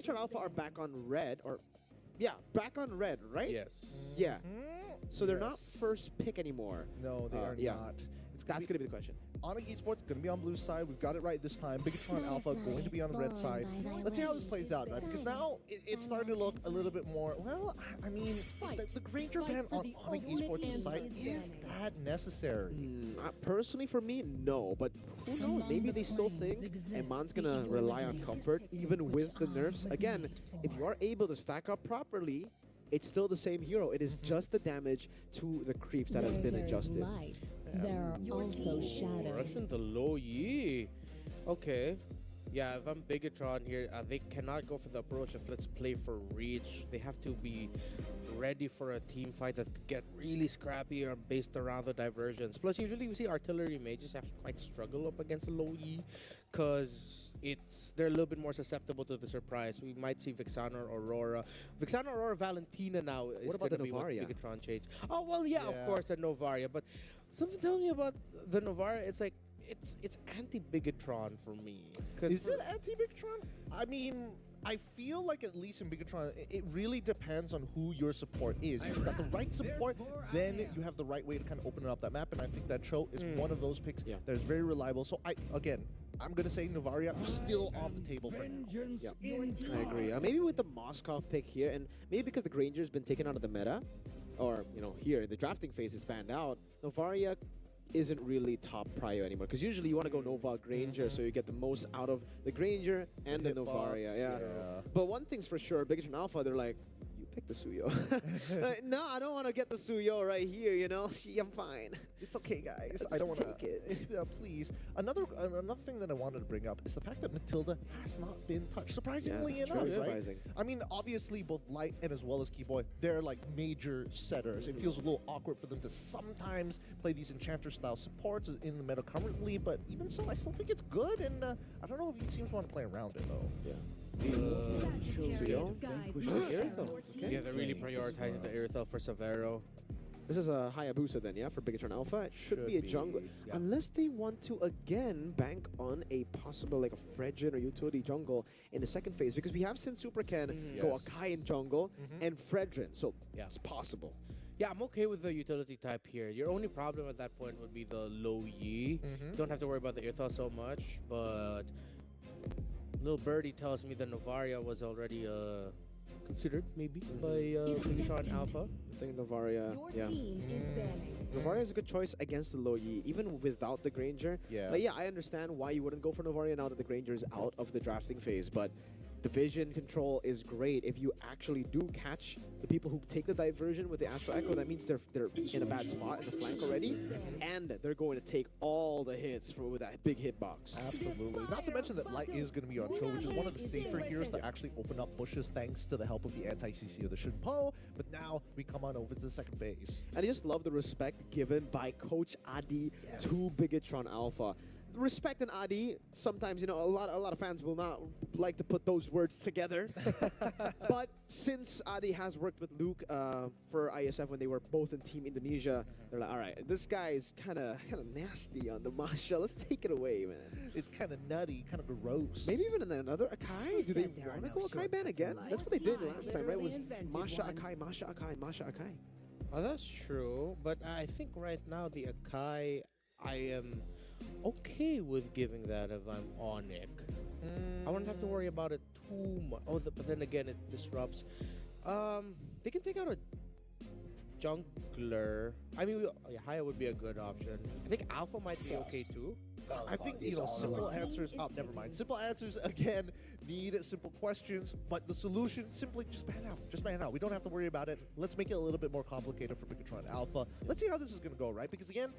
Bigatron Alpha are back on red, or back on red, right? Yes. Yeah. So they're not Yes. first pick anymore. No, they are yeah. not. That's going to be the question. Onic Esports going to be on blue side. We've got it right this time. Bigatron Alpha going to be on the red side. Let's see how this plays out, right? Because now it's starting to look a little bit more, well, I mean, the Granger ban on Onic Esports' side, is that necessary? Personally, for me, no. But who knows? Maybe they still think Eman's going to rely on comfort, even with the nerfs. Again, if you are able to stack up properly, it's still the same hero. It is just the damage to the creeps that has been adjusted. There are also shadows. Russian the low Yi. Okay. Yeah, if I'm Bigatron here, they cannot go for the approach of let's play for reach. They have to be ready for a team fight that could get really scrappy or based around the diversions. Plus, usually we see artillery mages have quite struggle up against a low Yi because they're a little bit more susceptible to the surprise. We might see Vixana or Aurora. Vixana, Aurora, Valentina now is about going to the be what Novaria? Bigatron change. Oh, well, yeah, of course, the Novaria. But something telling me about the Novaria, it's like, it's anti-Bigatron for me. Is it anti-Bigatron? I mean, I feel like at least in Bigatron, it really depends on who your support is. If you've got the right support, then you have the right way to kind of open up that map. And I think that Cho is one of those picks that is very reliable. So I'm going to say Novaria still on the table for now. Yeah, I agree. Maybe with the Moskov pick here, and maybe because the Granger's been taken out of the meta, or, here, the drafting phase is banned out, Novaria isn't really top prio anymore. Because usually you want to go Nova Granger, so you get the most out of the Granger and the Novaria. Yeah. But one thing's for sure, Bigatron Alpha, they're like, you pick the Suyo. No, I don't want to get the Suyo right here, I'm fine. It's okay, guys. I don't want to take it. Please. Another thing that I wanted to bring up is the fact that Matilda has not been touched. Surprisingly enough, truly right? surprising. I mean, obviously, both Light and as well as Keyboy, they're like major setters. It feels a little awkward for them to sometimes play these Enchanter-style supports in the meta currently, but even so, I still think it's good, and I don't know if he seems to want to play around it, though. Yeah. Yeah, they're really prioritizing the Airthel for Severo. This is a Hayabusa then, for Bigatron Alpha. It should be a jungle. yeah. Unless they want to, again, bank on a possible, like a Fredrin or utility jungle in the second phase. Because we have seen Super Ken go Akai in jungle and Fredrin. So, it's possible. Yeah, I'm okay with the utility type here. Your only problem at that point would be the low Yi. Don't have to worry about the Airthel so much, but Little Birdie tells me that Novaria was already considered, maybe, by Bigatron Alpha. I think Novaria, Team is banning. Novaria is a good choice against the low Yi, even without the Granger. But I understand why you wouldn't go for Novaria now that the Granger is out of the drafting phase, but division control is great. If you actually do catch the people who take the diversion with the Astral Echo, that means they're in a bad spot in the flank already, and they're going to take all the hits with that big hitbox. Absolutely. Not to mention that Light is going to be on Cho, which is one of the safer heroes that actually open up bushes thanks to the help of the anti-CC of the Shinpo. But now we come on over to the second phase. And I just love the respect given by Coach Adi to Bigatron Alpha. Respect and Adi, sometimes, a lot of fans will not like to put those words together. But since Adi has worked with Luke for ISF when they were both in Team Indonesia, they're like, all right, this guy is kind of nasty on the Masha. Let's take it away, man. It's kind of nutty, kind of gross. Maybe even another Akai? Do they want to go Akai ban again? That's what they did last time, right? It was Masha Akai, Masha Akai, Masha Akai. Oh, that's true, but I think right now the Akai, I am okay with giving that if I'm Onic. I wouldn't have to worry about it too much. Oh, but then again, it disrupts. They can take out a jungler. I mean, Haya would be a good option. I think Alpha might be okay too. I think, simple answers. Oh, never mind. Simple answers, again, need simple questions, but the solution, simply just ban out. Just ban out. We don't have to worry about it. Let's make it a little bit more complicated for Bigatron Alpha. Let's see how this is going to go, right? Because, again,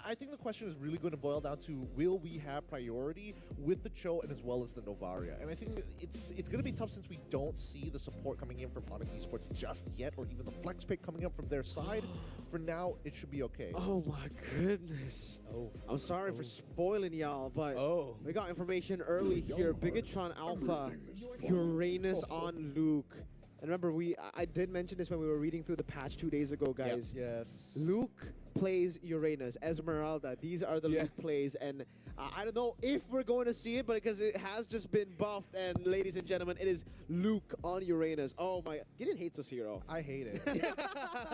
I think the question is really going to boil down to, will we have priority with the Cho and as well as the Novaria? And I think it's going to be tough since we don't see the support coming in from Onic Esports just yet, or even the flex pick coming up from their side. For now, it should be okay. Oh my goodness. I'm sorry for spoiling y'all, but we got information early here. Bigatron Alpha, Uranus on Luke. And remember, I did mention this when we were reading through the patch 2 days ago, guys. Yes. Luke plays Uranus, Esmeralda. These are the Luke plays, and I don't know if we're going to see it, but because it has just been buffed. And ladies and gentlemen, it is Luke on Uranus. Oh my, Gideon hates this hero. I hate it. It's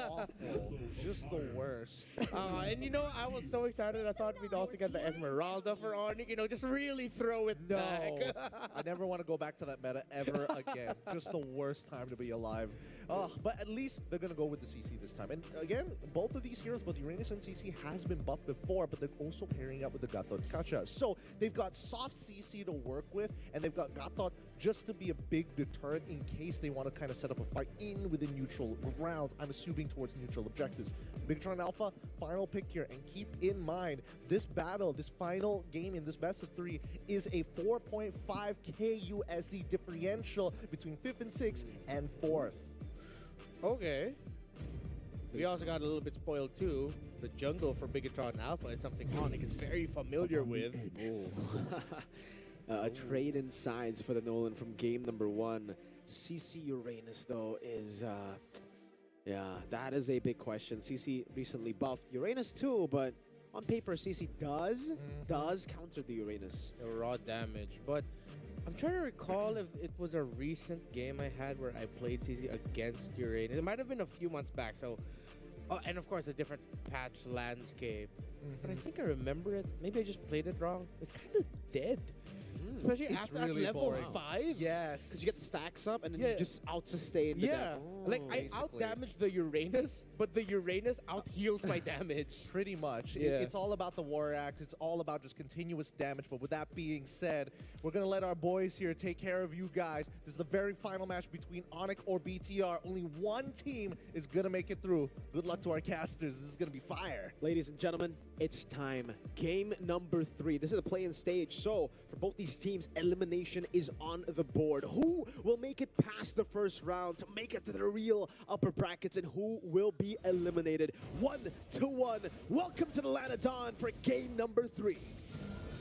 awful. Just the worst. And you know, I was so excited. I thought we'd also get the Esmeralda for Onic. You know, just really throw it No, back. I never want to go back to that meta ever again. Just the worst time to be alive. But at least they're going to go with the CC this time. And again, both of these heroes, both Uranus and CC, has been buffed before, but they're also pairing up with the Gatot Kacha. So they've got soft CC to work with, and they've got Gatot just to be a big deterrent in case they want to kind of set up a fight within neutral rounds. I'm assuming towards neutral objectives. Bigatron Alpha, final pick here, and keep in mind, this battle, this final game in this best of 3 is a 4.5k USD differential between 5th and 6th and 4th. Okay. We also got a little bit spoiled too. The jungle for Bigatron Alpha is something Onic is very familiar with. A trade in sides for the Nolan from game number 1. CC Uranus, though, is... yeah, that is a big question. CC recently buffed Uranus too, but on paper, CC does counter the Uranus. The raw damage. But I'm trying to recall if it was a recent game I had where I played CC against Uranus. It might have been a few months back, so... Oh, and of course, a different patch landscape. But I think I remember it. Maybe I just played it wrong. It's kind of dead. Especially It's after really level boring. 5. Yes. Because you get the stacks up and then Yeah. you just out-sustain the Yeah, death. like I Basically. out-damage the Uranus, but the Uranus out-heals my damage. Pretty much. Yeah. It's all about the War Axe. It's all about just continuous damage. But with that being said, we're going to let our boys here take care of you guys. This is the very final match between Onic or BTR. Only one team is going to make it through. Good luck to our casters. This is going to be fire. Ladies and gentlemen, it's time. Game number 3. This is the play-in stage. So, for both these teams, elimination is on the board. Who will make it past the first round to make it to the real upper brackets, and who will be eliminated? 1-1. Welcome to the Land of Dawn for game number 3.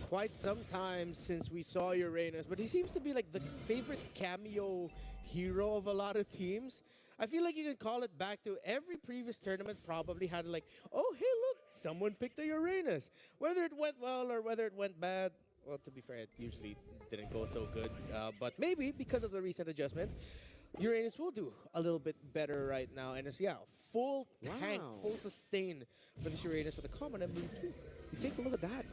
Quite some time since we saw Uranus, but he seems to be like the favorite cameo hero of a lot of teams. I feel like you can call it back to every previous tournament probably had like, oh, hey, look, someone picked a Uranus. Whether it went well or whether it went bad, well, to be fair, it usually didn't go so good. But maybe because of the recent adjustment, Uranus will do a little bit better right now. And it's, yeah, full tank, Wow. full sustain for this Uranus with a common emblem too. You take a look at that.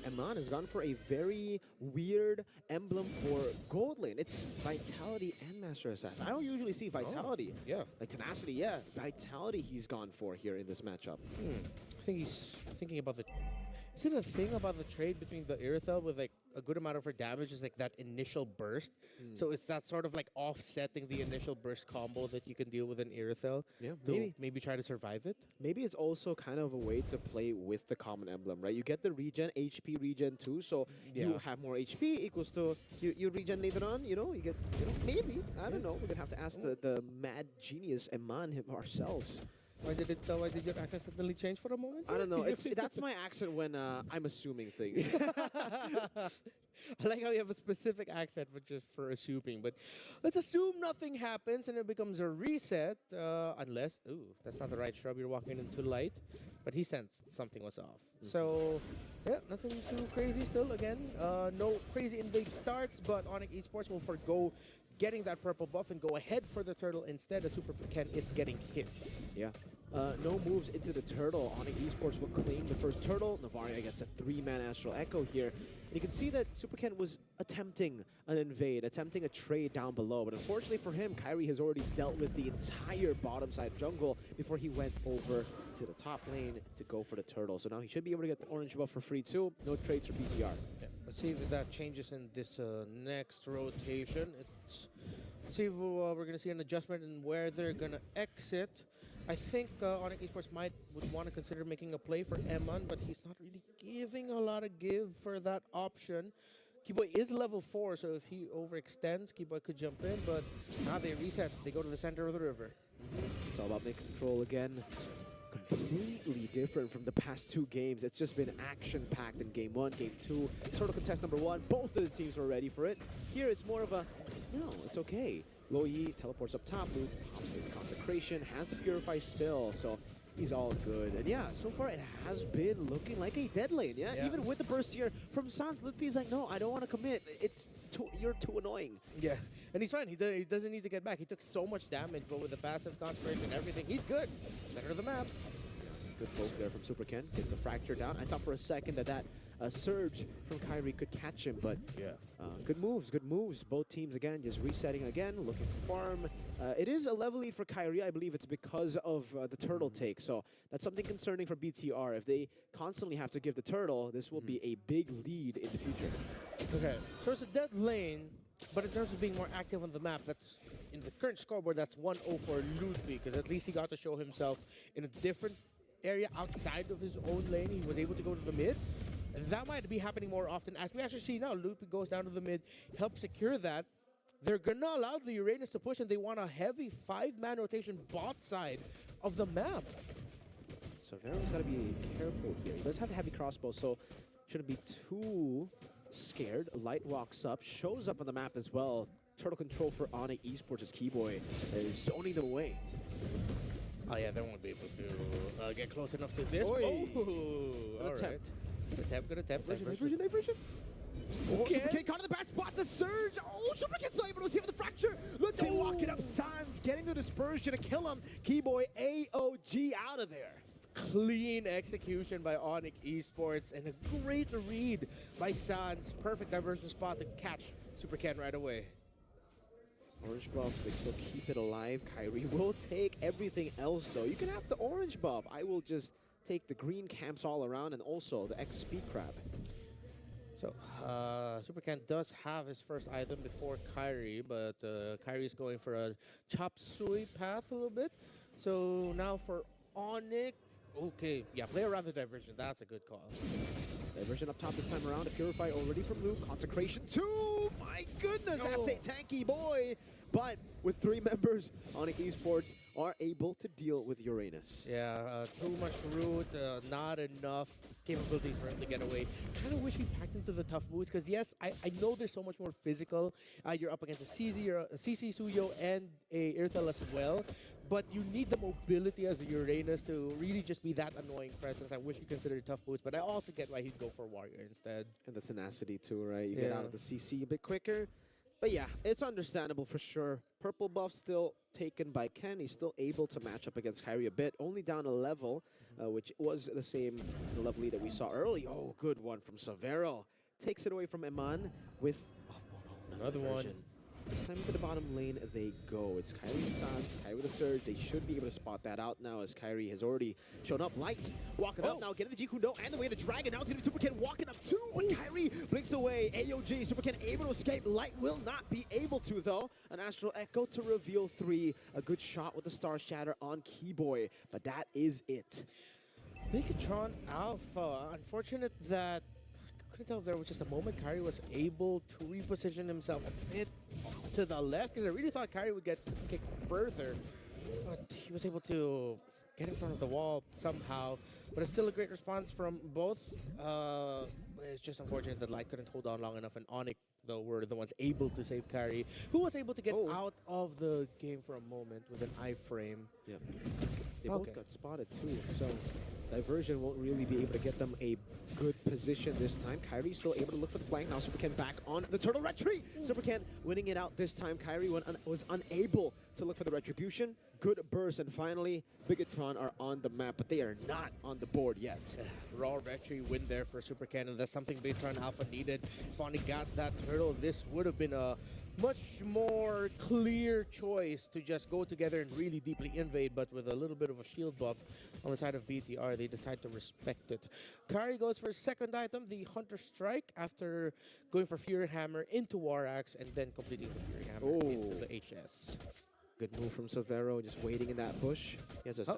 Eman has gone for a very weird emblem for gold lane. It's Vitality and Master Assassin. I don't usually see Vitality. Yeah. Like Tenacity, yeah. Vitality he's gone for here in this matchup. I think he's thinking about the... Is it a thing about the trade between the Irithel with like a good amount of her damage is like that initial burst? So it's that sort of like offsetting the initial burst combo that you can deal with an Irithel Yeah, to maybe try to survive it? Maybe it's also kind of a way to play with the common emblem, right? You get the regen, HP regen too, so you Yeah. have more HP equals to you regen later on, you know, you get, maybe, I don't know. We're gonna have to ask the mad genius Eman him ourselves. Why did your accent suddenly change for a moment? I don't know. That's my accent when I'm assuming things. I like how you have a specific accent for just for assuming, but let's assume nothing happens and it becomes a reset, unless, ooh, that's not the right shrub, you're walking into light, but he sensed something was off. So, yeah, nothing too crazy still, again, no crazy invade starts, but Onic Esports will forgo getting that purple buff and go ahead for the turtle instead, as Super Ken is getting his. Yeah. No moves into the turtle. Onic Esports will claim the first turtle. Navaria gets a 3-man Astral Echo here. And you can see that Super Ken was attempting an invade, attempting a trade down below. But unfortunately for him, Kyrie has already dealt with the entire bottom side jungle before he went over to the top lane to go for the turtle. So now he should be able to get the orange buff for free too. No trades for BTR. Yeah, let's see if that changes in this next rotation. Let's see if we're going to see an adjustment in where they're going to exit. I think Onic Esports would want to consider making a play for Eman, but he's not really giving a lot of give for that option. Keyboy is level 4, so if he overextends, Keyboy could jump in, but now they reset. They go to the center of the river. It's all about making control again. Completely different from the past 2 games. It's just been action-packed in Game 1, Game 2. Turtle contest number 1. Both of the teams were ready for it. Here, it's more of a, no, it's okay. Lo Yi teleports up top. Luke pops in Consecration, has the Purify still. So He's all good. And yeah, so far it has been looking like a dead lane, yeah? Yeah. Even with the burst here from Sans, Litpi's like, no, I don't want to commit. You're too annoying. Yeah, and he's fine. He doesn't need to get back. He took so much damage, but with the passive concentration and everything, he's good. Center of the map. Good poke there from Super Ken. Gets the fracture down. I thought for a second that surge from Kyrie could catch him, but good moves, good moves. Both teams again just resetting again, looking for farm. It is a level lead for Kyrie. I believe it's because of the turtle take, so that's something concerning for BTR. If they constantly have to give the turtle, this will be a big lead in the future. Okay, so it's a dead lane, but in terms of being more active on the map, that's in the current scoreboard, that's 1-0 for Ludwig, because at least he got to show himself in a different area outside of his own lane. He was able to go to the mid. That might be happening more often, as we actually see now. Ludwig goes down to the mid, helps secure that. They're gonna allow the Uranus to push, and they want a heavy 5-man rotation bot side of the map. So Vero's got to be careful here. He does have a heavy crossbow, so shouldn't be too scared. Light walks up, shows up on the map as well. Turtle control for Onic Esports as Keyboy is zoning them away. Oh yeah, they won't be able to get close enough to this. Oi. Oh, all right. attempt. Good attempt. Diversion. Okay. Super Ken caught in the bad spot, the surge. Oh, Super Ken's still able to see the fracture. Look, they walk it up. Sans getting the dispersion to kill him. Keyboy AOG out of there. Clean execution by Onic Esports and a great read by Sans. Perfect diversion spot to catch Super Ken right away. Orange buff, they still keep it alive. Kyrie will take everything else, though. You can have the orange buff. I will just take the green camps all around and also the XP crab. So, Super Ken does have his first item before Kyrie, but Kyrie is going for a chop suey path a little bit. So now for Onic, okay, yeah, play around the diversion. That's a good call. Diversion up top this time around. A Purify already from Luke. Consecration 2! My goodness, that's a tanky boy! But with 3 members, Onic Esports are able to deal with Uranus. Yeah, too much root, not enough capabilities for him to get away. Kind of wish he packed into the tough boots, because yes, I know there's so much more physical. You're up against a CC Suyo and a Irthel as well. But you need the mobility as the Uranus to really just be that annoying presence. I wish you considered tough boots, but I also get why he'd go for Warrior instead. And the tenacity too, right? You get out of the CC a bit quicker. But yeah, it's understandable for sure. Purple buff still taken by Ken. He's still able to match up against Kyrie a bit. Only down a level, which was the same level lead that we saw early. Oh, good one from Savero. Takes it away from Eman with Another one. This time to the bottom lane they go. It's Kyrie and Sans, Kyrie with a surge. They should be able to spot that out now as Kyrie has already shown up. Light walking up now, getting the Jikundo and the way to Dragon. Now it's going to be Super Ken walking up too, but Kyrie blinks away. AOG, Super Ken able to escape. Light will not be able to though. An Astral Echo to reveal 3. A good shot with the Star Shatter on Keyboy, but that is it. Megatron Alpha. Unfortunate that I couldn't tell if there was just a moment Kyrie was able to reposition himself a bit to the left, because I really thought Kyrie would get kicked further, but he was able to get in front of the wall somehow. But it's still a great response from both. It's just unfortunate that Light couldn't hold on long enough, and Onic, though, were the ones able to save Kyrie, who was able to get out of the game for a moment with an iframe. Yeah. They both got spotted too, so Diversion won't really be able to get them a good position this time. Kyrie's still able to look for the flank. Now Super Ken back on the turtle retreat. Super Ken winning it out this time. Kyrie was unable to look for the retribution. Good burst, and finally, Bigatron are on the map, but they are not on the board yet. Raw retreat win there for Super Ken, and that's something Bigatron Alpha needed. If Onic got that turtle, this would have been a much more clear choice to just go together and really deeply invade, but with a little bit of a shield buff on the side of BTR, they decide to respect it. Kari goes for his second item, the Hunter Strike, after going for Fury Hammer into War Axe and then completing the Fury Hammer into the HS. Good move from Savero, just waiting in that bush. He has a...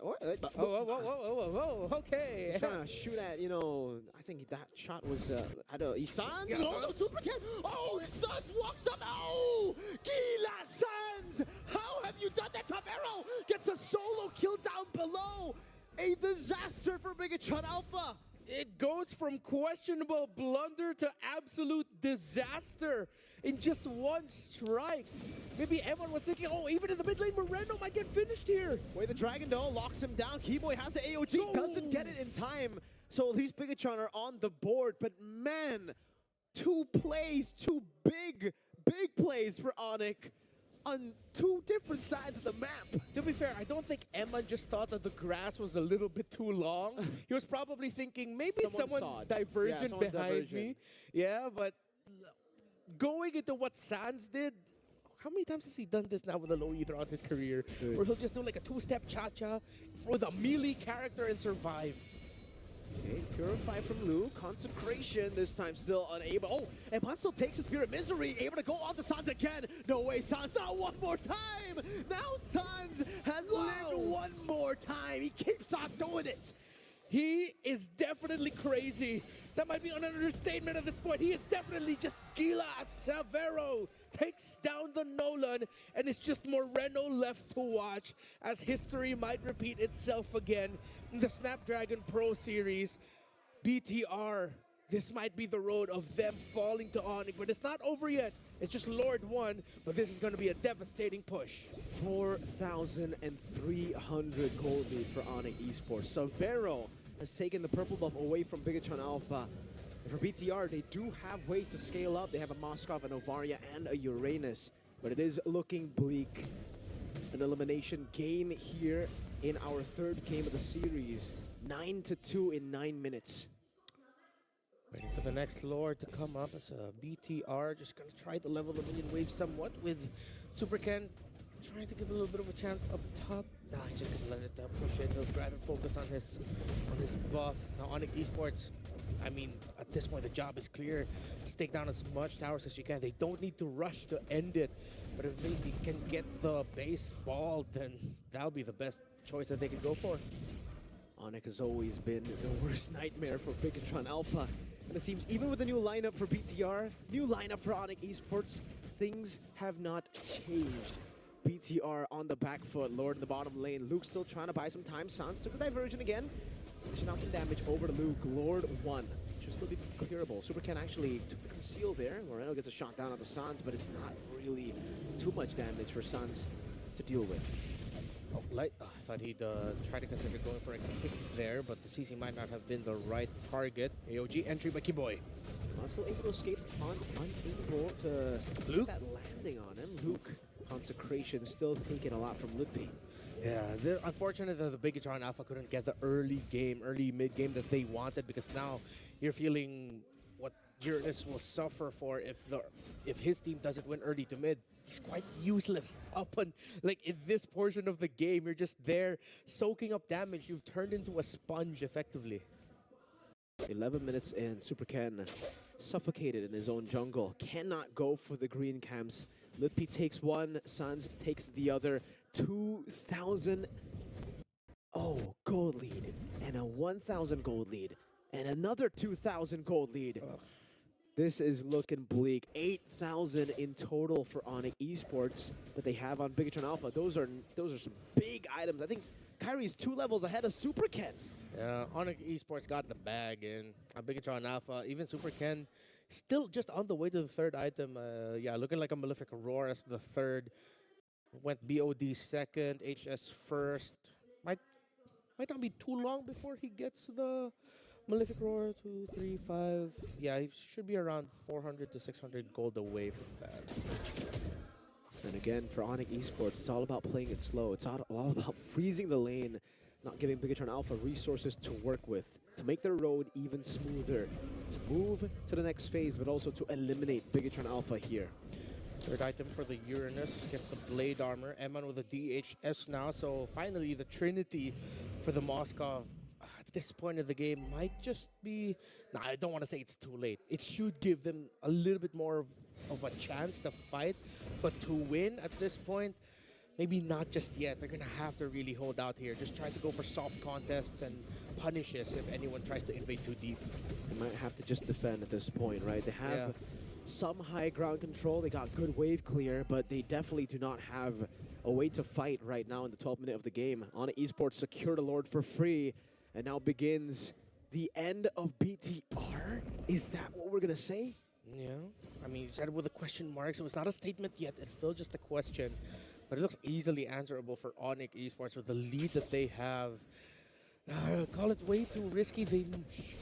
Okay. He's trying to shoot at, I think that shot was... Sans? Oh, Super Ken! Oh, Sans walks up! Oh! Gila Sans! How have you done that? Savero gets a solo kill down below! A disaster for Bigatron Alpha! It goes from questionable blunder to absolute disaster. in just one strike. Maybe everyone was thinking, oh, even in the mid lane, Moreno might get finished here. Way the Dragon though locks him down. Keyboy has the AOG, doesn't get it in time. So at least Bigatron are on the board. But man, two big plays for Onic on two different sides of the map. To be fair, I don't think Emma just thought that the grass was a little bit too long. He was probably thinking maybe someone divergent behind me. Yeah, but going into what Sans did, how many times has he done this now with a low E throughout his career? Dude. Where he'll just do like a two-step cha-cha with a melee character and survive. Okay, Purify from Lu. Consecration this time still unable. Oh, and Pan still takes his Spirit Misery. Able to go on to Sans again. No way, Sans. Not one more time. Now Sans has lived one more time. He keeps on doing it. He is definitely crazy. That might be an understatement at this point. He is definitely just Gila Severo. Takes down the Nolan, and it's just Moreno left to watch as history might repeat itself again in the Snapdragon Pro Series. BTR, this might be the road of them falling to Onic, but it's not over yet. It's just Lord 1, but this is going to be a devastating push. 4,300 gold lead for Onic Esports. Severo has taken the purple buff away from Bigatron Alpha. And for BTR, they do have ways to scale up. They have a Moskov, an Ovaria, and a Uranus. But it is looking bleak. An elimination game here in our third game of the series. 9-2 in 9 minutes. Waiting for the next Lord to come up as a BTR. Just going to try to level the minion wave somewhat with Super Ken. Trying to give a little bit of a chance up top. Nah, he's just gonna let it push it. He'll grab and focus on his buff. Now Onic Esports, I mean, at this point the job is clear. Just take down as much towers as you can. They don't need to rush to end it. But if they can get the base ball, then that'll be the best choice that they can go for. Onic has always been the worst nightmare for Bigatron Alpha. And it seems even with the new lineup for BTR, new lineup for Onic Esports, things have not changed. BTR on the back foot, Lord in the bottom lane. Luke still trying to buy some time. Sans took the diversion again. Dishing out some damage over to Luke. Lord 1 should still be clearable. Super Ken actually took the conceal there. Moreno gets a shot down on the Sans, but it's not really too much damage for Sans to deal with. Oh, I thought he'd try to consider going for a kick there, but the CC might not have been the right target. AOG entry by Keyboy. Also able to escape on, unable to Luke? get that landing on him. Luke, Consecration still taking a lot from Ludwig. Yeah, unfortunately the Bigatron Alpha couldn't get the early mid game that they wanted, because now you're feeling what Uranus will suffer for if his team doesn't win early to mid. He's quite useless up on, like, in this portion of the game. You're just there soaking up damage. You've turned into a sponge effectively. 11 minutes in, Super Ken suffocated in his own jungle. Cannot go for the green camps. Litpi takes one, Sans takes the other. 2,000 gold lead, and a 1,000 gold lead, and another 2,000 gold lead. Ugh. This is looking bleak. 8,000 in total for Onic Esports that they have on Bigatron Alpha. Those are some big items. I think Kyrie's 2 levels ahead of Super Ken. Yeah, Onic Esports got the bag in. Bigatron Alpha, even Super Ken, still just on the way to the third item. Yeah, looking like a Malefic Aurora as the third. Went BOD second, HS first. Might not be too long before he gets the Malefic Roar. 2, 3, 5. Yeah, he should be around 400 to 600 gold away from that. And again, for Onic Esports, it's all about playing it slow. It's all about freezing the lane, not giving Bigatron Alpha resources to work with, to make their road even smoother, to move to the next phase, but also to eliminate Bigatron Alpha here. Third item for the Uranus gets the Blade Armor. Eman with a DHS now, so finally the Trinity for the Moskov. At this point of the game might just be... Nah, I don't want to say it's too late. It should give them a little bit more of a chance to fight, but to win at this point, maybe not just yet. They're going to have to really hold out here. Just try to go for soft contests and punishes if anyone tries to invade too deep. They might have to just defend at this point, right? They have some high ground control. They got good wave clear, but they definitely do not have a way to fight right now in the 12th minute of the game. Onic Esports secured a Lord for free, and now begins the end of BTR. Is that what we're going to say? Yeah. I mean, you said it with a question mark, so it's not a statement yet. It's still just a question. But it looks easily answerable for Onic Esports with the lead that they have. Call it way too risky. They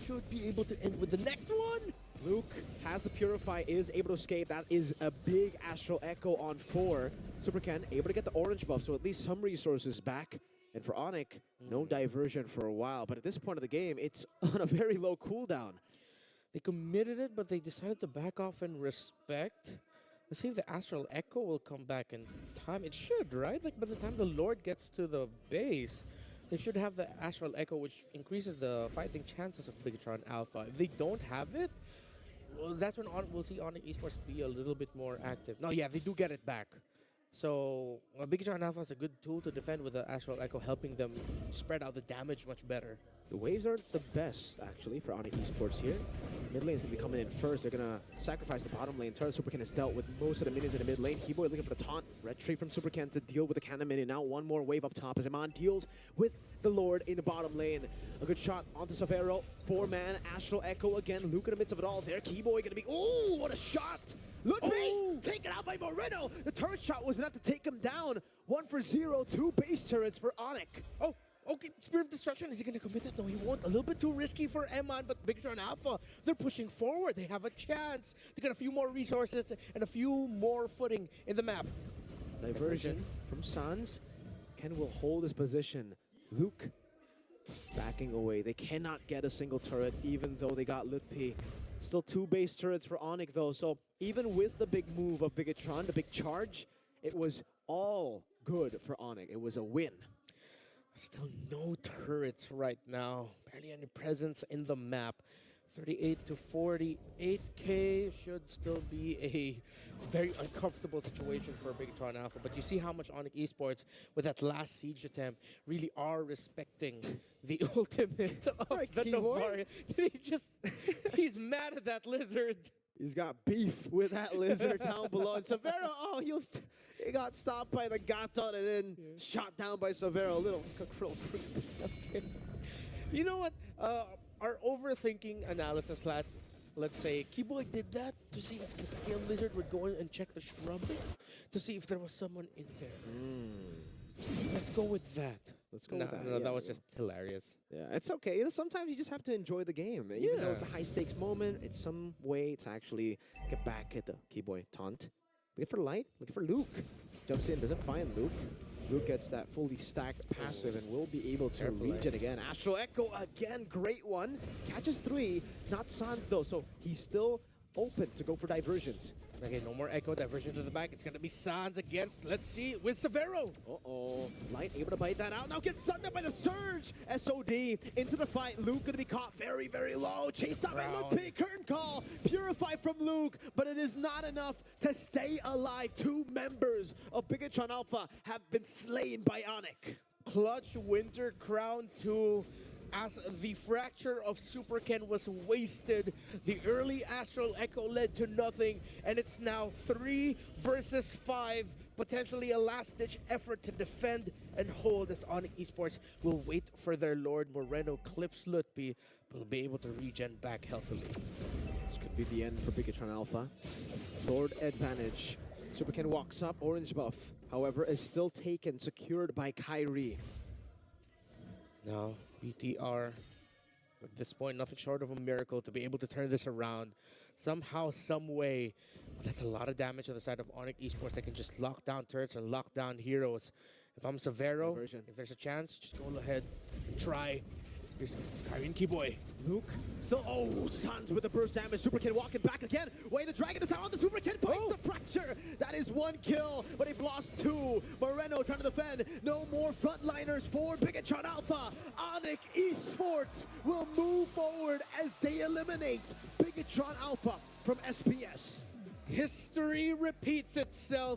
should be able to end with the next one. Luke has the Purify, is able to escape. That is a big Astral Echo on 4. Super Ken able to get the orange buff, so at least some resources back. And for Onic, no diversion for a while. But at this point of the game, it's on a very low cooldown. They committed it, but they decided to back off in respect. Let's see if the Astral Echo will come back in time. It should, right? Like by the time the Lord gets to the base, they should have the Astral Echo, which increases the fighting chances of Bigatron Alpha. If they don't have it, well, that's when we'll see Onic Esports be a little bit more active. No, yeah, they do get it back. So Bigatron Alpha is a good tool to defend with the Astral Echo, helping them spread out the damage much better. The waves aren't the best, actually, for Onic Esports here. Mid lane is going to be coming in first. They're going to sacrifice the bottom lane. Turret Super Ken has dealt with most of the minions in the mid lane. Keyboy looking for the taunt. Red tree from Super Ken to deal with the cannon minion. Now one more wave up top as Iman deals with the Lord in the bottom lane. A good shot onto Savero. 4-man Astral Echo again. Luke in the midst of it all there. Keyboy going to be... Oh, what a shot! Ludwig taken out by Moreno. The turret shot was enough to take him down. 1 for 0. 2 base turrets for Onic. Oh, okay. Spirit of Destruction. Is he going to commit it? No, he won't. A little bit too risky for Eman, but Bigatron Alpha, they're pushing forward. They have a chance to get a few more resources and a few more footing in the map. Diversion from Sans. Ken will hold his position. Luke backing away. They cannot get a single turret, even though they got Lutpi. Still 2 base turrets for Onic, though. So even with the big move of Bigatron, the big charge, it was all good for Onic. It was a win. Still no turrets right now. Barely any presence in the map. 38 to 48k should still be a very uncomfortable situation for Bigatron Alpha. But you see how much Onic Esports, with that last siege attempt, really are respecting the ultimate of Right, the Keyboy. Novari. He's mad at that lizard. He's got beef with that lizard down below. And Savero, oh, he got stopped by the Gatot and then shot down by Savero. Little creep. Okay. You know what? Our overthinking analysis, let's say, Keyboy did that to see if the scale lizard would go in and check the shrub to see if there was someone in there. Let's go with that. Let's go with that. No, Yeah, that was yeah. just hilarious. Yeah, it's okay. You know, sometimes you just have to enjoy the game. Even though it's a high-stakes moment, it's some way to actually get back at the Keyboy taunt. Looking for Light, looking for Luke. Jumps in, doesn't find Luke. Luke gets that fully stacked passive and will be able to reach it again. Astral Echo again, great one. Catches 3, not Sans though, so he's still open to go for diversions. Okay, no more Echo diversion to the back. It's gonna be Sans against, let's see, with Savero. Uh-oh. Light able to bite that out. Now gets sucked up by the Surge. SOD into the fight. Luke gonna be caught very, very low. Chased out by Luke P. Curtain call. Purify from Luke, but it is not enough to stay alive. 2 members of Bigatron Alpha have been slain by Onic. Clutch Winter Crown 2. As the fracture of Super Ken was wasted, the early Astral Echo led to nothing, and it's now 3 versus 5, potentially a last-ditch effort to defend and hold as Onic Esports will wait for their Lord. Moreno clips Lutpi, but will be able to regen back healthily. This could be the end for Bigatron Alpha. Lord advantage. Super Ken walks up, orange buff. However, is still taken, secured by Kyrie. Now, BTR, at this point, nothing short of a miracle to be able to turn this around. Somehow, some way. That's a lot of damage on the side of Onic Esports. They can just lock down turrets and lock down heroes. If I'm Savero, if there's a chance, just go ahead and try. Here's Kyrie and Keyboy. Luke still, Sans with the burst damage. Super Ken walking back again. Way the dragon is out on the Super Ken finds the fracture. That is 1 kill, but they've lost 2. Moreno trying to defend. No more frontliners for Bigatron Alpha. Onic Esports will move forward as they eliminate Bigatron Alpha from SPS. History repeats itself.